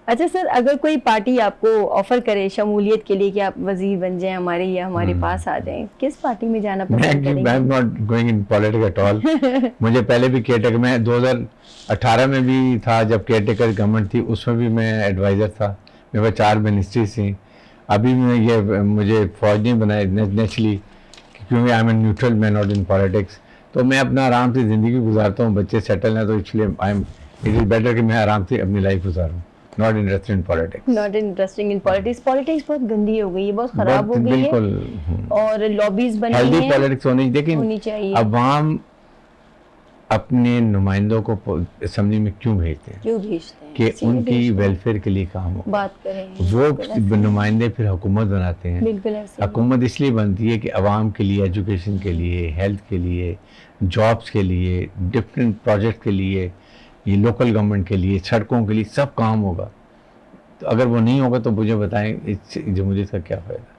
अच्छा सर, अगर कोई पार्टी आपको ऑफर करे शमूलियत के लिए कि आप वजीर बन जाएं हमारे या हमारे पास आ जाएं, किस पार्टी में जाना पसंद मैं करेंगे? Not going in politics at all. मुझे पहले भी केयरटेकर, मैं 2018 में भी था जब केयरटेकर गवर्नमेंट थी, उसमें भी मैं एडवाइज़र था। मेरे पास 4 मिनिस्ट्रीज थी। अभी मैं ये मुझे फौज नहीं बनाया नेचुरली, क्योंकि I am a neutral man not in politics. तो मैं अपना आराम से ज़िंदगी गुजारता हूँ, बच्चे सेटल हैं, तो इसलिए I am it is better कि मैं आराम से अपनी लाइफ गुजारूँ, not interested in politics. Not interesting in politics. Politics बहुत गंदी हो गई है, बहुत खराब बहुत हो गई है। बिल्कुल और लॉबीज बन गई हेल्दी हैं, पॉलिटिक्स होनी, लेकिन होनी चाहिए। अवाम अपने नुमाइंदों को असेंबली में क्यों भेजते हैं? क्यों भेजते हैं? कि इसीलिए उनकी भेजते हैं। वेलफेयर के लिए काम हो। बात करें वो नुमाइंदे फिर हुकूमत बनाते हैं। बिल्कुल ऐसे ही। हुकूमत इसलिए बनती है कि आवाम के लिए, एजुकेशन के लिए, हेल्थ के लिए, जॉब्स के लिए, डिफरेंट प्रोजेक्ट के लिए, ये लोकल गवर्नमेंट के लिए, सड़कों के लिए, सब काम होगा। तो अगर वो नहीं होगा तो मुझे बताएं इस जमहूरियत का क्या फ़ायदा।